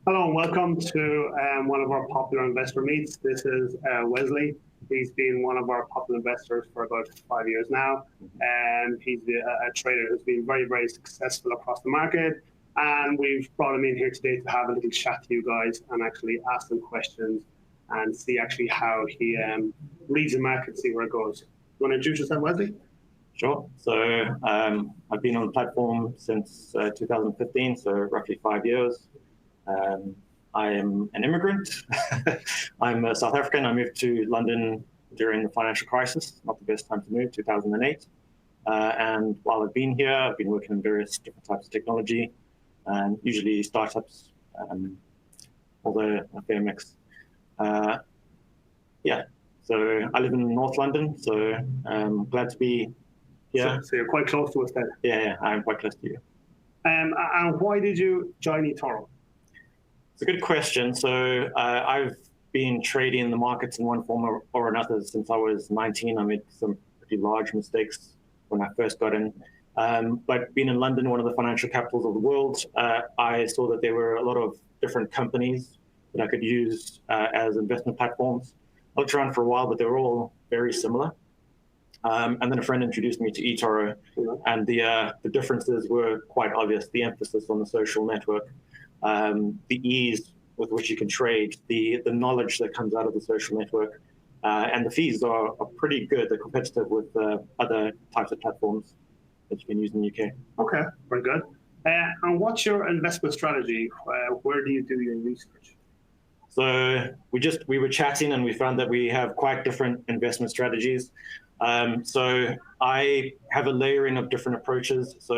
Hello and welcome to one of our popular investor meets. This is Wesley. He's been one of our popular investors for about 5 years now, and he's a trader who's been very, very successful across the market. And we've brought him in here today to have a little chat to you guys and actually ask him questions and see actually how he reads the market, see where it goes. You want to introduce yourself, Wesley? Sure. So I've been on the platform since 2015, so roughly 5 years. I am an immigrant. I'm a South African. I moved to London during the financial crisis, not the best time to move, 2008. And while I've been here, I've been working in various different types of technology, usually startups, although a fair mix. Yeah, so I live in North London, so I'm glad to be here. So you're quite close to us then? Yeah, I'm quite close to you. And why did you join eToro? It's a good question. So I've been trading in the markets in one form or another since I was 19. I made some pretty large mistakes when I first got in. But being in London, one of the financial capitals of the world, I saw that there were a lot of different companies that I could use as investment platforms. I looked around for a while, but they were all very similar. And then a friend introduced me to eToro, and the differences were quite obvious. The emphasis on the social network, the ease with which you can trade, the knowledge that comes out of the social network, and the fees are pretty good. They're competitive with other types of platforms that you can use in the UK. Okay, very good. And what's your investment strategy? Where do you do your research? So we were chatting and we found that we have quite different investment strategies. So I have a layering of different approaches. So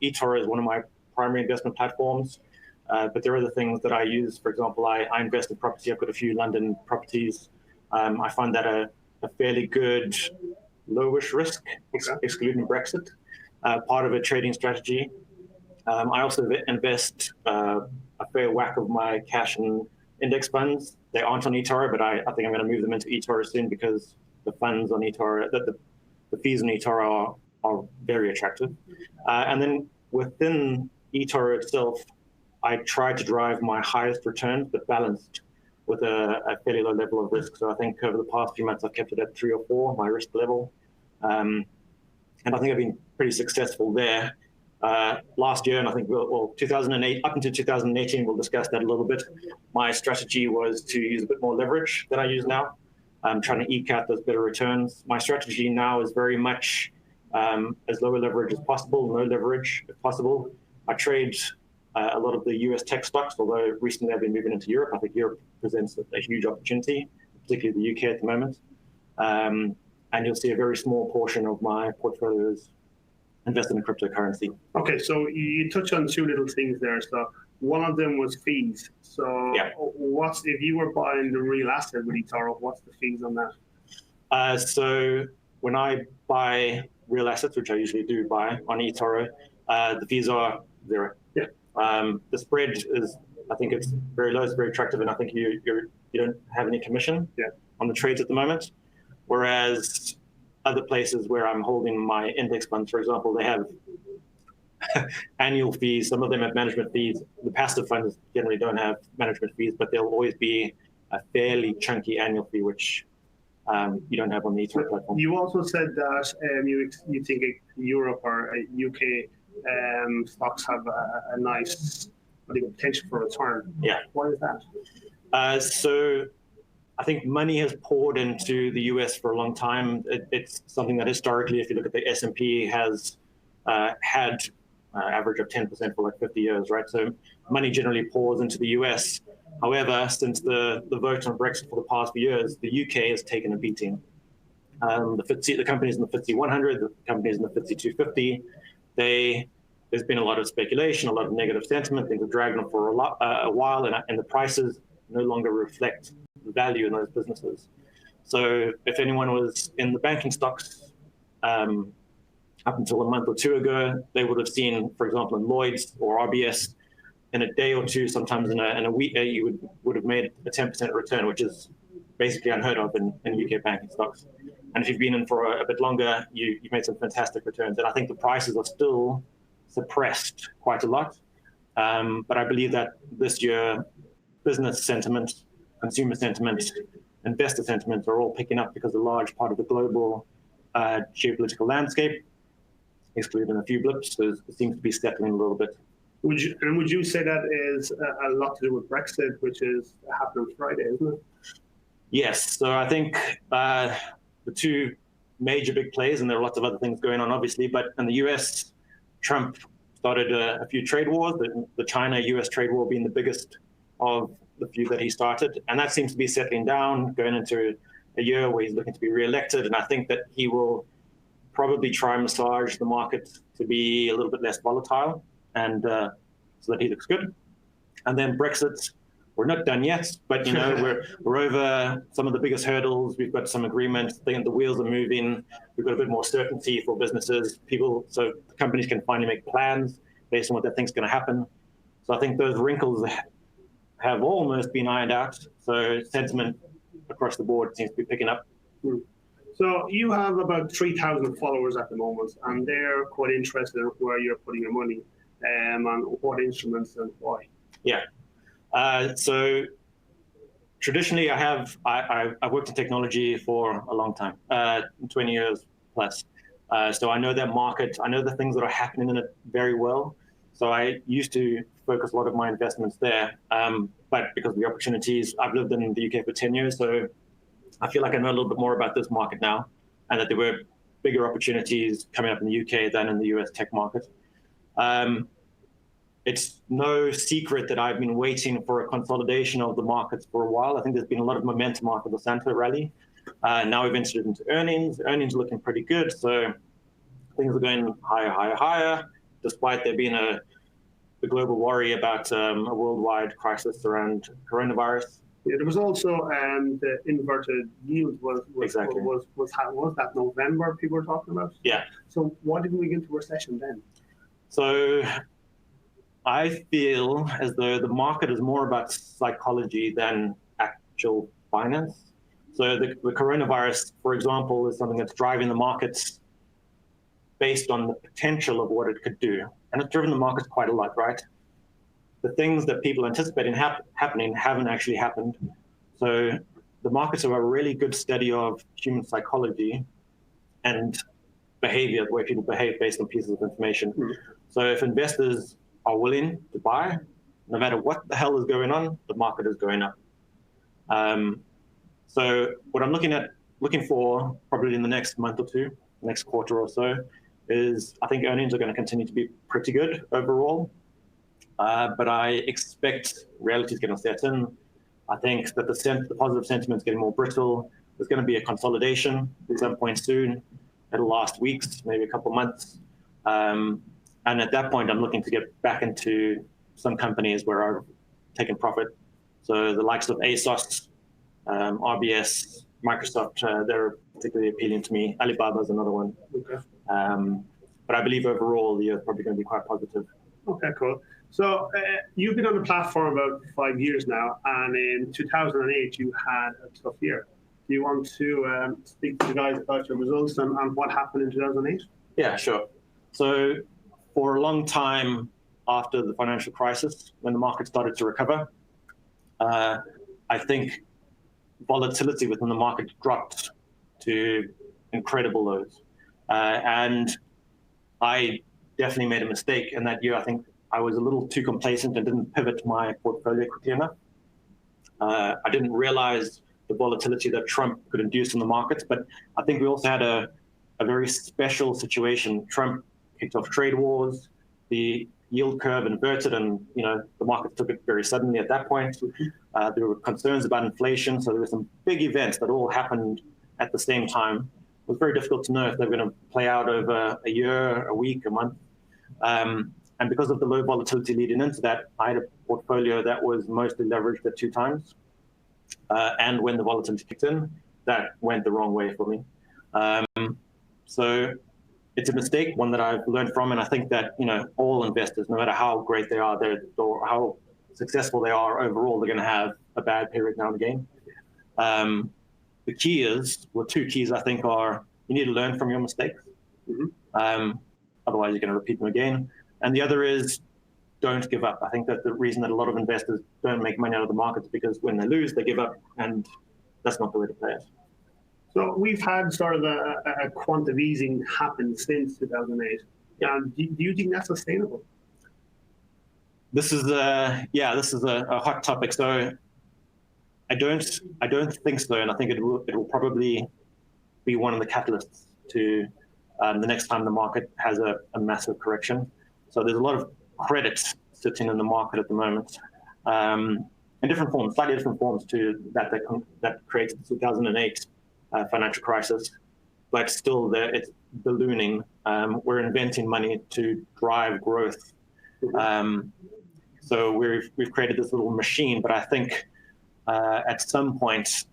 eToro is one of my primary investment platforms. But there are other things that I use. For example, I invest in property. I've got a few London properties. I find that a fairly good lowish risk, excluding Brexit, part of a trading strategy. I also invest a fair whack of my cash in index funds. They aren't on eToro, but I think I'm going to move them into eToro soon because the funds on eToro, the fees on eToro are very attractive. And then within eToro itself, I try to drive my highest returns, but balanced with a fairly low level of risk. So I think over the past few months, I've kept it at 3 or 4, my risk level. And I think I've been pretty successful there. Last year, and I think, 2008, up until 2018, we'll discuss that a little bit. My strategy was to use a bit more leverage than I use now. I'm trying to eke out those better returns. My strategy now is very much as low a leverage as possible, no leverage if possible. I trade a lot of the US tech stocks, although recently I've been moving into Europe. I think Europe presents a huge opportunity, particularly the UK at the moment. And you'll see a very small portion of my portfolio is invested in cryptocurrency. Okay, so you touched on two little things there. So one of them was fees. So yeah. If you were buying the real asset with eToro, what's the fees on that? So when I buy real assets, which I usually do buy on eToro, the fees are 0. Yeah. The spread is, I think it's very low, it's very attractive, and I think you don't have any commission on the trades at the moment. Whereas other places where I'm holding my index funds, for example, they have annual fees. Some of them have management fees. The passive funds generally don't have management fees, but there'll always be a fairly chunky annual fee, which you don't have on the eToro platform. You also said that you think Europe or UK stocks have a nice potential for return. Yeah. Why is that? So I think money has poured into the US for a long time. It's something that historically, if you look at the S&P, has had average of 10% for like 50 years, right? So money generally pours into the US. However, since the vote on Brexit for the past few years, the UK has taken a beating. The companies in the FTSE 100, the companies in the FTSE 250, there's been a lot of speculation, a lot of negative sentiment. Things have dragged on for a while, and the prices no longer reflect the value in those businesses. So if anyone was in the banking stocks up until a month or two ago, they would have seen, for example, in Lloyd's or RBS, in a day or two, sometimes in a week, you would have made a 10% return, which is basically unheard of in UK banking stocks. And if you've been in for a bit longer, you've made some fantastic returns. And I think the prices are still suppressed quite a lot. But I believe that this year, business sentiment, consumer sentiment, investor sentiment are all picking up because a large part of the global geopolitical landscape, excluding a few blips, seems to be settling a little bit. Would you say that is a lot to do with Brexit, which is happening Friday, isn't it? Yes. So I think the two major big plays, and there are lots of other things going on, obviously, but in the US, Trump started a few trade wars, the China-US trade war being the biggest of the few that he started. And that seems to be settling down, going into a year where he's looking to be re-elected. And I think that he will probably try and massage the market to be a little bit less volatile, and so that he looks good. And then Brexit, we're not done yet, but we're over some of the biggest hurdles. We've got some agreement. The wheels are moving. We've got a bit more certainty for businesses, people, so companies can finally make plans based on what they think is going to happen. So I think those wrinkles have almost been ironed out. So sentiment across the board seems to be picking up. So you have about 3,000 followers at the moment, and they're quite interested in where you're putting your money, and what instruments and why. Yeah. So traditionally, I've worked in technology for a long time, 20 years plus. So I know that market. I know the things that are happening in it very well. So I used to focus a lot of my investments there. But because of the opportunities, I've lived in the UK for 10 years, so I feel like I know a little bit more about this market now, and that there were bigger opportunities coming up in the UK than in the US tech market. It's no secret that I've been waiting for a consolidation of the markets for a while. I think there's been a lot of momentum after the Santa rally. Now we've entered into earnings. Earnings are looking pretty good, so things are going higher, higher, higher, despite there being a global worry about a worldwide crisis around coronavirus. Yeah, there was also the inverted yield was that November people were talking about? Yeah. So why didn't we get into recession then? So I feel as though the market is more about psychology than actual finance. So the coronavirus, for example, is something that's driving the markets based on the potential of what it could do. And it's driven the markets quite a lot, right? The things that people anticipating happening haven't actually happened. So the markets are a really good study of human psychology and behavior, the way people behave based on pieces of information. So if investors are willing to buy, no matter what the hell is going on, the market is going up. So what I'm looking for probably in the next month or two, next quarter or so, is I think earnings are going to continue to be pretty good overall. But I expect reality is going to set in. I think that the positive sentiment is getting more brittle. There's going to be a consolidation at some point soon. It'll last weeks, maybe a couple months. And at that point, I'm looking to get back into some companies where I've taken profit. So the likes of ASOS, RBS, Microsoft, they're particularly appealing to me. Alibaba is another one. Okay. But I believe overall, the year is probably going to be quite positive. Okay, cool. So you've been on the platform about 5 years now, and in 2008, you had a tough year. Do you want to speak to the guys about your results and what happened in 2008? Yeah, sure. So for a long time after the financial crisis, when the market started to recover, I think volatility within the market dropped to incredible lows. And I definitely made a mistake in that year. I think I was a little too complacent and didn't pivot my portfolio quickly enough. I didn't realize the volatility that Trump could induce in the markets, but I think we also had a very special situation. Trump kicked off trade wars, the yield curve inverted, and the market took it very suddenly at that point. There were concerns about inflation, so there were some big events that all happened at the same time. It was very difficult to know if they were going to play out over a year, a week, a month. And because of the low volatility leading into that, I had a portfolio that was mostly leveraged at 2 times. And when the volatility kicked in, that went the wrong way for me. So it's a mistake, one that I've learned from, and I think that all investors, no matter how great they are, or how successful they are overall, they're going to have a bad period now and again. The key is, well, 2 keys I think are you need to learn from your mistakes. Otherwise, you're going to repeat them again. And the other is don't give up. I think that the reason that a lot of investors don't make money out of the markets because when they lose, they give up, and that's not the way to play it. So we've had sort of a quantitative easing happen since 2008. Yeah. Do you think that's sustainable? This is a hot topic. So I don't think so, and I think it will probably be one of the catalysts to the next time the market has a massive correction. So there's a lot of credit sitting in the market at the moment, in different forms, slightly different forms to that created the 2008 financial crisis, but still it's ballooning. We're inventing money to drive growth. So we've created this little machine, but I think at some point,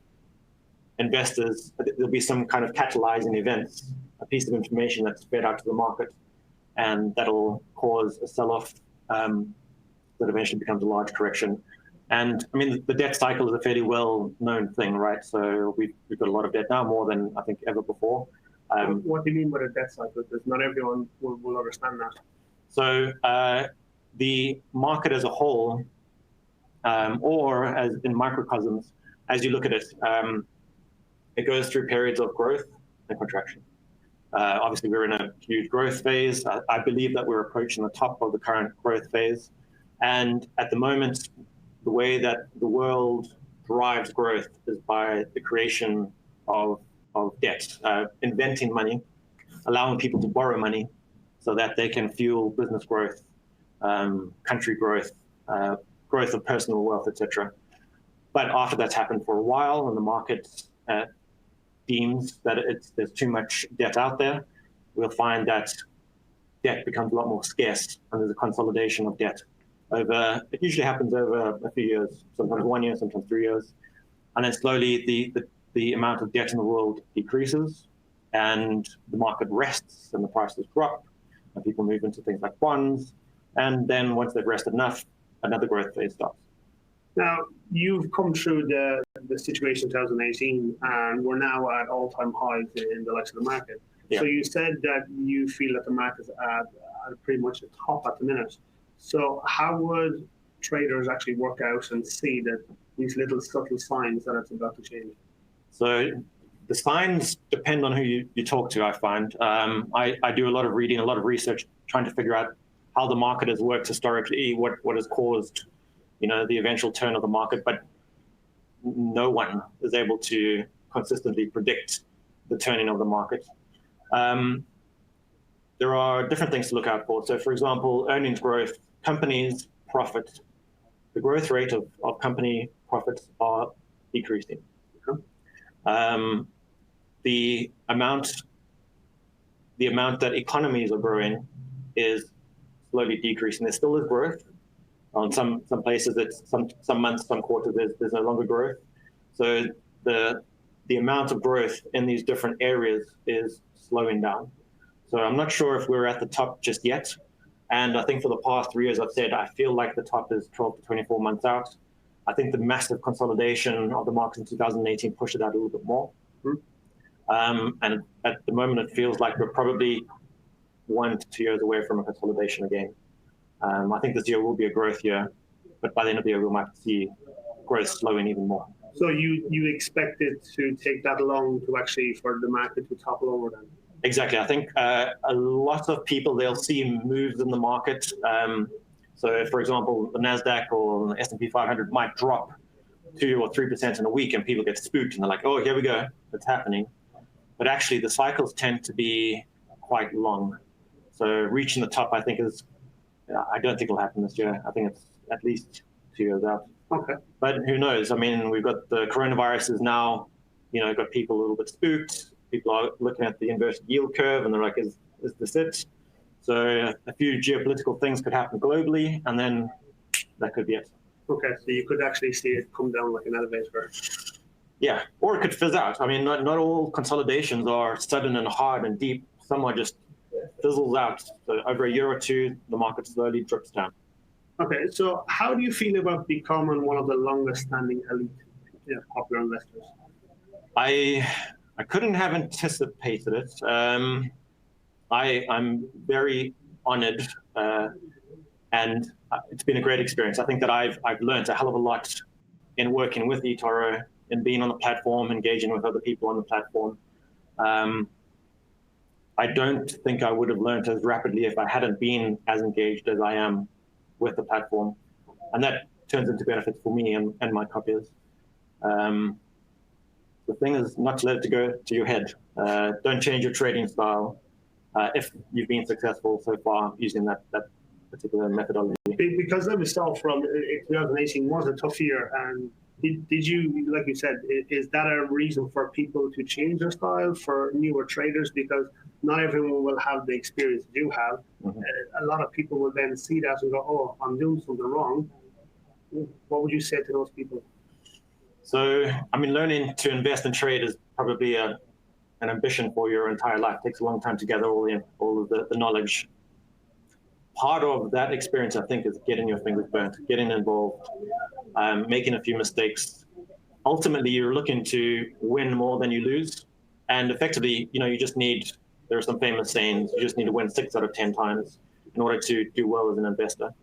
investors, there'll be some kind of catalyzing events, a piece of information that's fed out to the market, and that'll cause a sell-off that eventually becomes a large correction. And I mean, the debt cycle is a fairly well-known thing, right? So we've got a lot of debt now, more than I think ever before. What do you mean by a debt cycle? Because not everyone will understand that. So the market as a whole, or as in microcosms, as you look at it, it goes through periods of growth and contraction. Obviously, we're in a huge growth phase. I believe that we're approaching the top of the current growth phase. And at the moment, the way that the world drives growth is by the creation of debt, inventing money, allowing people to borrow money so that they can fuel business growth, country growth, growth of personal wealth, etc. But after that's happened for a while and the market deems that there's too much debt out there, we'll find that debt becomes a lot more scarce and there's a consolidation of debt. It usually happens over a few years, sometimes 1 year, sometimes 3 years. And then slowly the amount of debt in the world decreases and the market rests and the prices drop and people move into things like bonds. And then once they've rested enough, another growth phase starts. Now, you've come through the situation in 2018 and we're now at all-time highs in the likes of the market. Yeah. So you said that you feel that the market's at pretty much the top at the minute. So how would traders actually work out and see that these little subtle signs that it's about to change? So the signs depend on who you talk to, I find. I do a lot of reading, a lot of research, trying to figure out how the market has worked historically, what has caused, the eventual turn of the market, but no one is able to consistently predict the turning of the market. There are different things to look out for. So for example, earnings growth, companies' profit, the growth rate of company profits are decreasing. The amount that economies are growing is slowly decreasing. There still is growth. On some places, it's some months, some quarters, there's no longer growth. So the amount of growth in these different areas is slowing down. So I'm not sure if we're at the top just yet. And I think for the past 3 years, I've said I feel like the top is 12 to 24 months out. I think the massive consolidation of the market in 2018 pushed it out a little bit more. And at the moment, it feels like we're probably 1 to 2 years away from a consolidation again. I think this year will be a growth year, but by the end of the year, we might see growth slowing even more. So you expect it to take that long to actually for the market to topple over then? Exactly. I think a lot of people, they'll see moves in the market. So for example, the NASDAQ or the S&P 500 might drop 2 or 3% in a week and people get spooked and they're like, oh, here we go, it's happening. But actually the cycles tend to be quite long. So reaching the top, I think I don't think it'll happen this year. I think it's at least 2 years out. Okay. But who knows? I mean, we've got the coronavirus is now, got people a little bit spooked. People are looking at the inverted yield curve and they're like, is this it? So a few geopolitical things could happen globally and then that could be it. Okay, so you could actually see it come down like an elevator. Yeah, or it could fizz out. I mean, not all consolidations are sudden and hard and deep. Some are just fizzles out. So over a year or two, the market slowly drips down. Okay, so how do you feel about becoming one of the longest standing elite popular investors? I couldn't have anticipated it. I'm very honored And it's been a great experience. I think that I've learned a hell of a lot in working with eToro, in being on the platform, engaging with other people on the platform. I don't think I would have learned as rapidly if I hadn't been as engaged as I am with the platform. And that turns into benefits for me and my copiers. The thing is not to let it go to your head. Don't change your trading style if you've been successful so far using that particular methodology. Because that was still from 2018 was a tough year, and did you, like you said, is that a reason for people to change their style for newer traders? Because not everyone will have the experience you have. A lot of people will then see that and go, oh, I'm doing something wrong. What would you say to those people? So, I mean, learning to invest and trade is probably an ambition for your entire life. It takes a long time to gather all of the knowledge. Part of that experience, I think, is getting your fingers burnt, getting involved, making a few mistakes. Ultimately, you're looking to win more than you lose. And effectively, you just need, there are some famous sayings, you just need to win 6 out of 10 times in order to do well as an investor.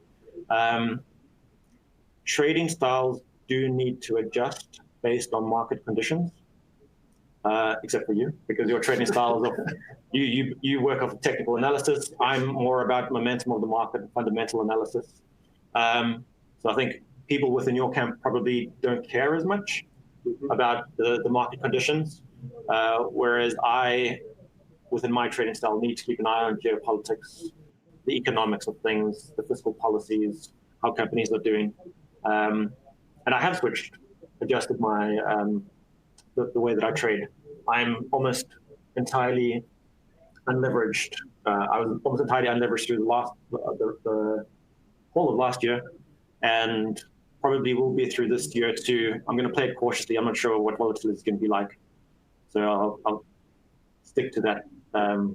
Trading styles do need to adjust based on market conditions, except for you, because your trading styles, you work off of technical analysis. I'm more about momentum of the market and fundamental analysis. So I think people within your camp probably don't care as much about the market conditions, whereas I, within my trading style, need to keep an eye on geopolitics, the economics of things, the fiscal policies, how companies are doing. And I have adjusted my the way that I trade. I'm almost entirely unleveraged. I was almost entirely unleveraged through the whole of last year, and probably will be through this year too. I'm going to play it cautiously. I'm not sure what volatility is going to be like, so I'll stick to that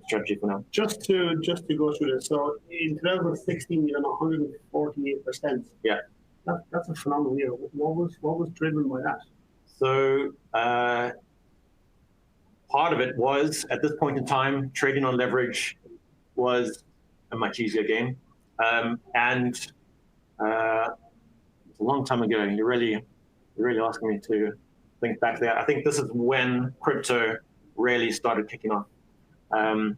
strategy for now. Just to go through this. So in 2016, you done 148%. Yeah. That's a phenomenal year. What was driven by that? So part of it was, at this point in time, trading on leverage was a much easier game. And it's a long time ago. You're really asking me to think back there. I think this is when crypto really started kicking off. So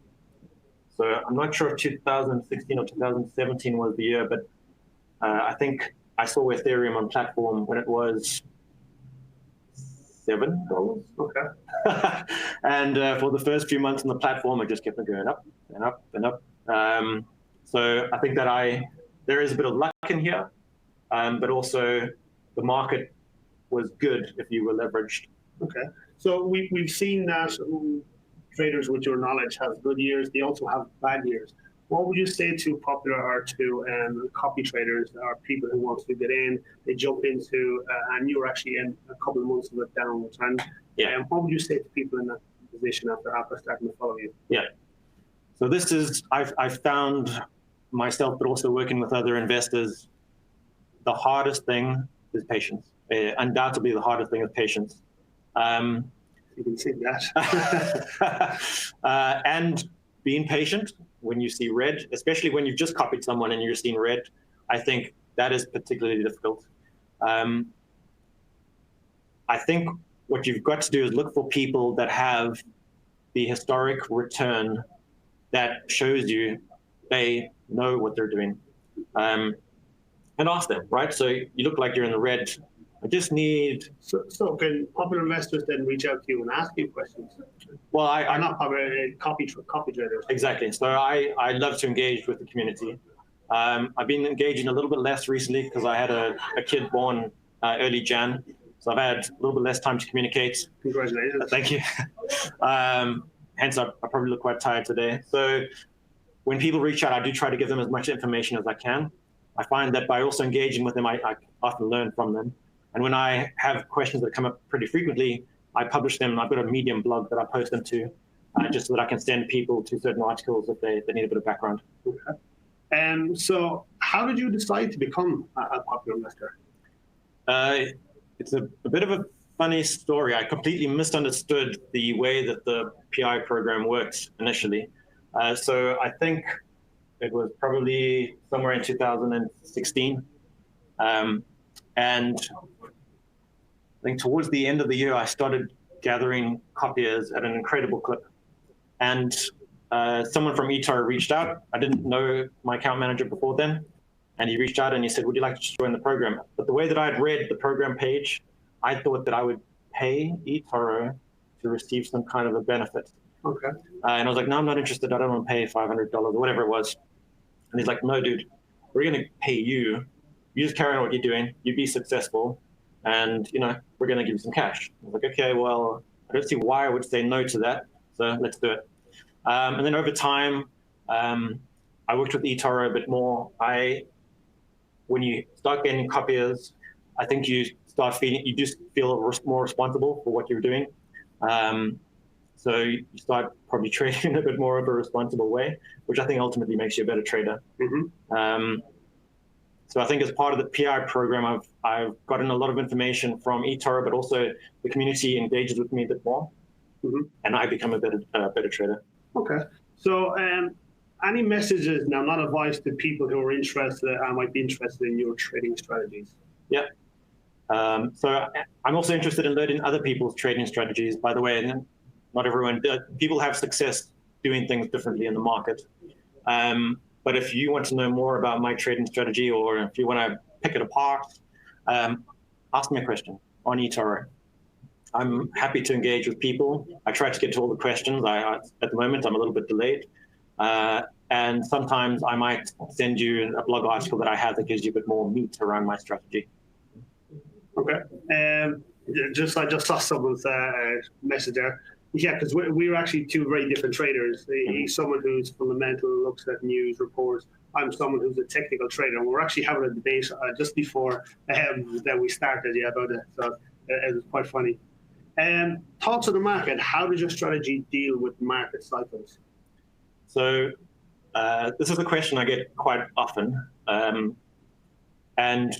I'm not sure if 2016 or 2017 was the year, but I think I saw Ethereum on platform when it was $7. Okay. And for the first few months on the platform, it just kept on going up and up and up. So I think that there is a bit of luck in here, but also the market was good if you were leveraged. Okay. So we've seen that traders with your knowledge have good years. They also have bad years. What would you say to popular or to copy traders or people who want to get in, they jump into, and you were actually in a couple of months of a downward trend. Yeah. What would you say to people in that position after starting to follow you? Yeah. So this is, I've found myself, but also working with other investors, the hardest thing is patience. Undoubtedly, the hardest thing is patience. You can see that. And being patient when you see red, especially when you've just copied someone and you're seeing red, I think that is particularly difficult. I think what you've got to do is look for people that have the historic return that shows you they know what they're doing. And ask them, right? So you look like you're in the red. I just need... So can popular investors then reach out to you and ask you questions? Well, I'm not popular, copy traders. Exactly. So I love to engage with the community. I've been engaging a little bit less recently because I had a kid born early Jan. So I've had a little bit less time to communicate. Congratulations. Thank you. Hence, I probably look quite tired today. So when people reach out, I do try to give them as much information as I can. I find that by also engaging with them, I often learn from them. And when I have questions that come up pretty frequently, I publish them. I've got a Medium blog that I post them to, just so that I can send people to certain articles if they need a bit of background. Okay. So how did you decide to become a popular investor? It's a bit of a funny story. I completely misunderstood the way that the PI program works initially. So I think It was probably somewhere in 2016. And I think towards the end of the year, I started gathering copiers at an incredible clip. And someone from eToro reached out. I didn't know my account manager before then. And he reached out and he said, would you like to join the program? But the way that I had read the program page, I thought that I would pay eToro to receive some kind of a benefit. Okay. And I was like, no, I'm not interested. I don't want to pay $500 or whatever it was. And he's like, no, dude, we're going to pay you. You just carry on what you're doing. You be successful. And, we're going to give you some cash. I was like, okay, well, I don't see why I would say no to that. So let's do it. And then over time, I worked with eToro a bit more. When you start getting copiers, I think you just feel more responsible for what you're doing. So you start probably trading in a bit more of a responsible way, which I think ultimately makes you a better trader. Mm-hmm. So I think as part of the PI program, I've gotten a lot of information from eToro, but also the community engages with me a bit more, mm-hmm. and I become a better trader. Okay. So any messages now, not advice to people who are interested and might be interested in your trading strategies? Yeah. So I'm also interested in learning other people's trading strategies, by the way, and not everyone, people have success doing things differently in the market. But if you want to know more about my trading strategy, or if you want to pick it apart, ask me a question on eToro. I'm happy to engage with people. I try to get to all the questions. At the moment, I'm a little bit delayed. And sometimes I might send you a blog article that I have that gives you a bit more meat around my strategy. Okay. I just saw someone's message there. Yeah, because we're actually two very different traders. He's someone who's fundamental, looks at news reports. I'm someone who's a technical trader. And we're actually having a debate just before that we started about it. So it was quite funny. Thoughts on the market. How does your strategy deal with market cycles? So this is a question I get quite often. And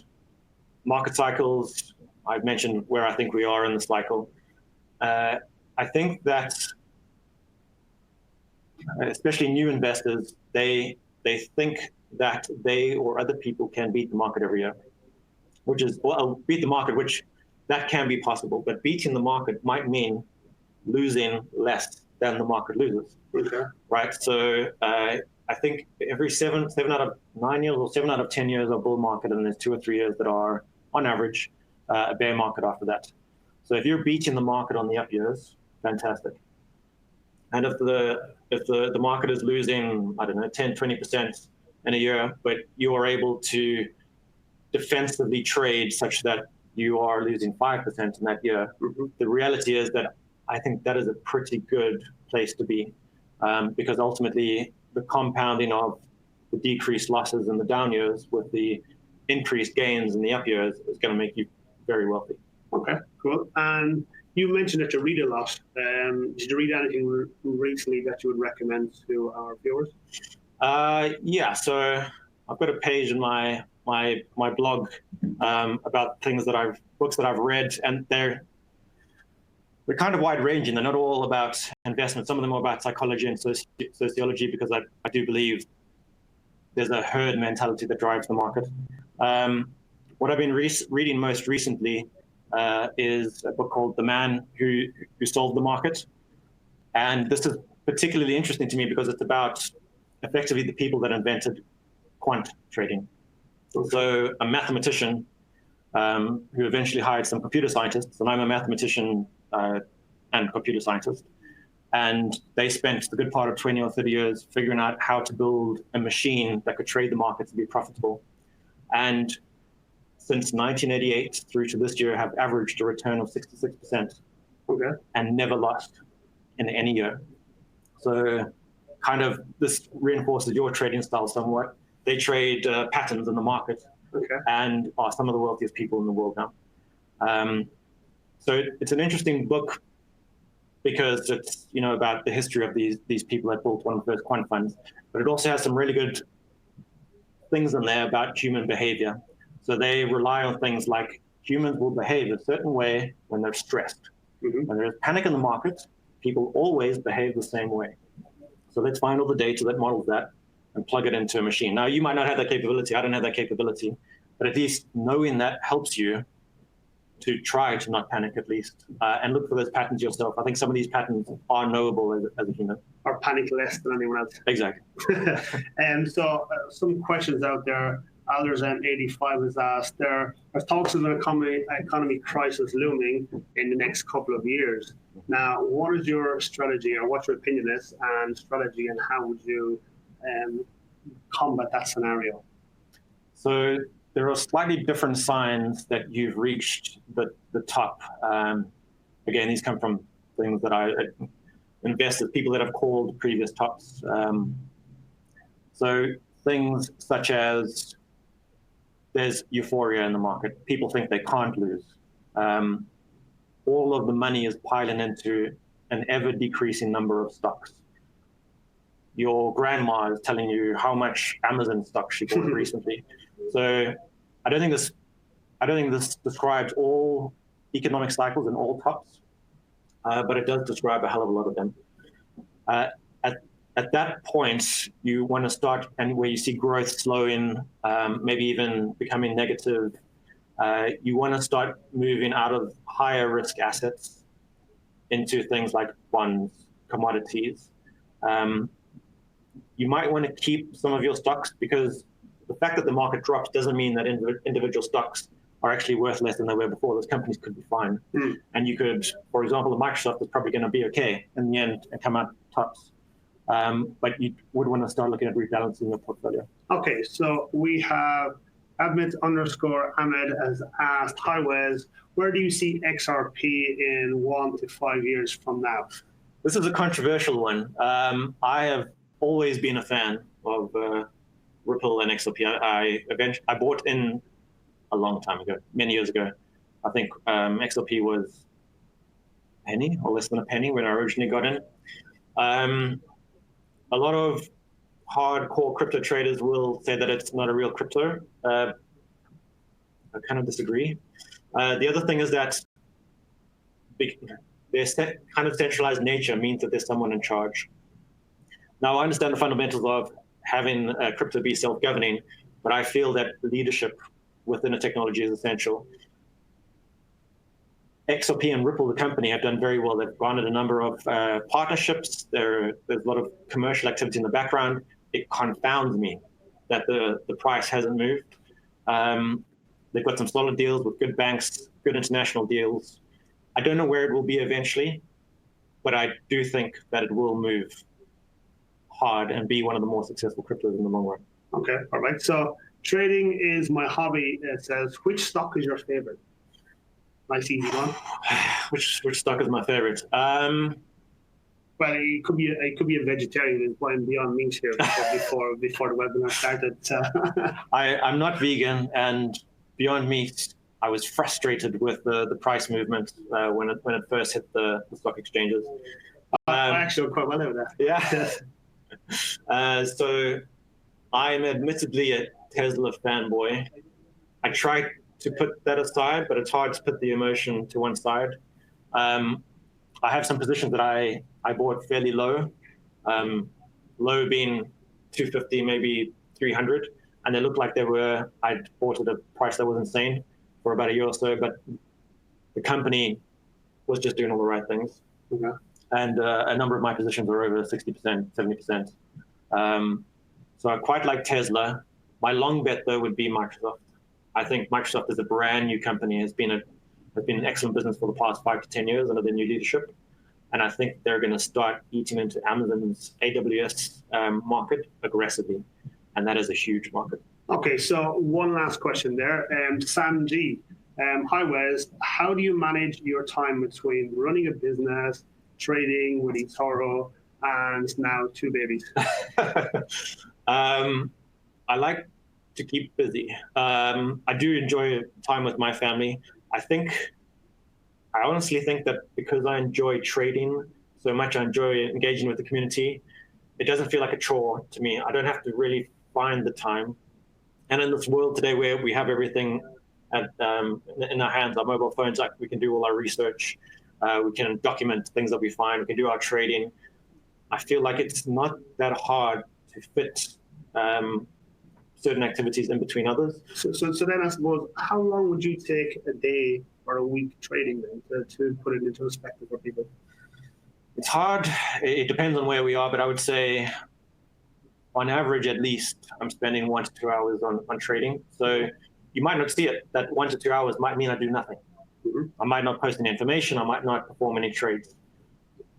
market cycles, I've mentioned where I think we are in the cycle. I think that especially new investors, they think that they or other people can beat the market every year, beat the market, which that can be possible. But beating the market might mean losing less than the market loses. Okay. Right. So I think every 7 out of 9 years or 7 out of 10 years are bull market, and there's 2 or 3 years that are on average a bear market after that. So if you're beating the market on the up years, fantastic. And if the market is losing, I don't know, 10, 20% in a year, but you are able to defensively trade such that you are losing 5% in that year, mm-hmm. The reality is that I think that is a pretty good place to be, because ultimately the compounding of the decreased losses in the down years with the increased gains in the up years is going to make you very wealthy. Okay, cool. And you mentioned that you read a lot. Did you read anything recently that you would recommend to our viewers? Yeah, so I've got a page in my blog about books that I've read, and they're kind of wide-ranging. They're not all about investment. Some of them are about psychology and sociology, because I do believe there's a herd mentality that drives the market. What I've been reading most recently is a book called The Man Who Solved the Market. And this is particularly interesting to me because it's about effectively the people that invented quant trading. So a mathematician who eventually hired some computer scientists, and I'm a mathematician and computer scientist, and they spent the good part of 20 or 30 years figuring out how to build a machine that could trade the markets and be profitable. And since 1988 through to this year, have averaged a return of 66%, okay, and never lost in any year. So kind of this reinforces your trading style somewhat. They trade patterns in the market, okay, and are some of the wealthiest people in the world now. So it's an interesting book because it's about the history of these people that built one of the first quant funds, but it also has some really good things in there about human behavior. So they rely on things like humans will behave a certain way when they're stressed. Mm-hmm. When there's panic in the market, people always behave the same way. So let's find all the data that models that, and plug it into a machine. Now, you might not have that capability. I don't have that capability, but at least knowing that helps you to try to not panic at least, and look for those patterns yourself. I think some of these patterns are knowable as a human. Or panic less than anyone else. Exactly. And so some questions out there. Alders M85 has asked, there's talks of an economy crisis looming in the next couple of years. Now, what is your strategy, or what's your opinion on this and strategy, and how would you combat that scenario? So there are slightly different signs that you've reached the top. Again, these come from things that I invested, people that have called previous tops. So things such as there's euphoria in the market. People think they can't lose. All of the money is piling into an ever decreasing number of stocks. Your grandma is telling you how much Amazon stock she bought recently. So I don't think this describes all economic cycles and all tops, but it does describe a hell of a lot of them. At that point, you want to start, and where you see growth slowing, maybe even becoming negative, you want to start moving out of higher risk assets into things like bonds, commodities. You might want to keep some of your stocks, because the fact that the market drops doesn't mean that individual stocks are actually worth less than they were before. Those companies could be fine. And you could, for example, Microsoft is probably going to be okay in the end and come out tops. But you would want to start looking at rebalancing your portfolio. Okay, so we have Ahmed has asked, hi Wes, where do you see XRP in 1 to 5 years from now? This is a controversial one. I have always been a fan of Ripple and XRP. I bought in a long time ago, many years ago. I think XRP was a penny or less than a penny when I originally got in. A lot of hardcore crypto traders will say that it's not a real crypto. I kind of disagree. The other thing is that their kind of centralized nature means that there's someone in charge. Now, I understand the fundamentals of having crypto be self-governing, but I feel that leadership within a technology is essential. XRP and Ripple, the company, have done very well. They've garnered a number of partnerships. There's a lot of commercial activity in the background. It confounds me that the price hasn't moved. They've got some solid deals with good banks, good international deals. I don't know where it will be eventually, but I do think that it will move hard and be one of the more successful cryptos in the long run. Okay, all right. So trading is my hobby. It says, which stock is your favorite? Nice easy one. Which stock is my favorite? Well, it could be a vegetarian who's buying Beyond Meat here before the webinar started. I'm not vegan, and Beyond Meat, I was frustrated with the price movement when it first hit the stock exchanges. I actually quite well over that. Yeah. So I'm admittedly a Tesla fanboy. I try to put that aside, but it's hard to put the emotion to one side. I have some positions that I bought fairly low, low being 250, maybe 300, and they looked like I'd bought at a price that was insane for about a year or so, but the company was just doing all the right things. Okay. And a number of my positions were over 60%, 70%. So I quite like Tesla. My long bet, though, would be Microsoft. I think Microsoft is a brand new company, has been an excellent business for the past 5 to 10 years under their new leadership. And I think they're going to start eating into Amazon's AWS market aggressively. And that is a huge market. Okay, so one last question there. Sam G. Hi, Wes. How do you manage your time between running a business, trading with eToro, and now 2 babies? I like to keep busy. I do enjoy time with my family. I honestly think that because I enjoy trading so much, I enjoy engaging with the community, it doesn't feel like a chore to me. I don't have to really find the time. And in this world today where we have everything in our hands, our mobile phones, like we can do all our research, we can document things that we find, we can do our trading. I feel like it's not that hard to fit certain activities in between others. So then I suppose, how long would you take a day or a week trading then to put it into perspective for people? It's hard. It depends on where we are, but I would say on average, at least, I'm spending 1 to 2 hours on trading. So you might not see it. That 1 to 2 hours might mean I do nothing. Mm-hmm. I might not post any information. I might not perform any trades.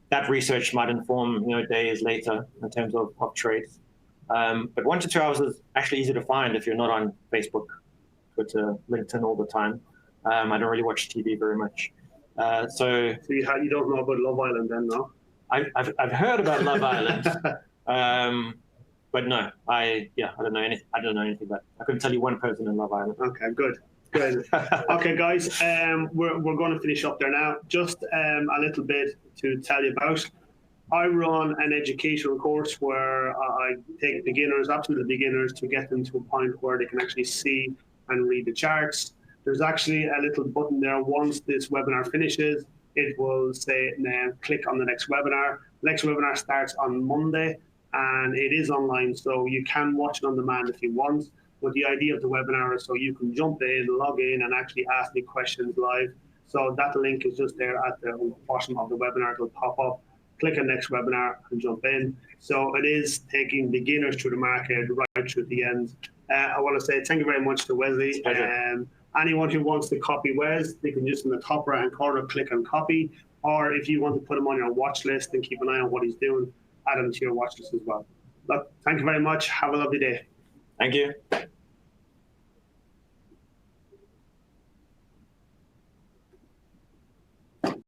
That research might inform, days later in terms of trades. But 1 to 2 hours is actually easy to find if you're not on Facebook, Twitter, LinkedIn all the time. I don't really watch TV very much. So you don't know about Love Island then, no? I've heard about Love Island. But no, I don't know anything. I don't know anything about it. I couldn't tell you one person in Love Island. Okay, good. Okay, guys, we're going to finish up there now. Just a little bit to tell you about. I run an educational course where I take beginners, absolute beginners, to get them to a point where they can actually see and read the charts. There's actually a little button there. Once this webinar finishes, it will say, click on the next webinar. The next webinar starts on Monday, and it is online, so you can watch it on demand if you want. But the idea of the webinar is so you can jump in, log in, and actually ask me questions live. So that link is just there at the bottom of the webinar. It'll pop up. Click on next webinar and jump in. So it is taking beginners through the market right through the end. I want to say thank you very much to Wesley. Anyone who wants to copy Wes, they can just in the top right hand corner click on copy. Or if you want to put him on your watch list and keep an eye on what he's doing, add him to your watch list as well. Look, thank you very much. Have a lovely day. Thank you.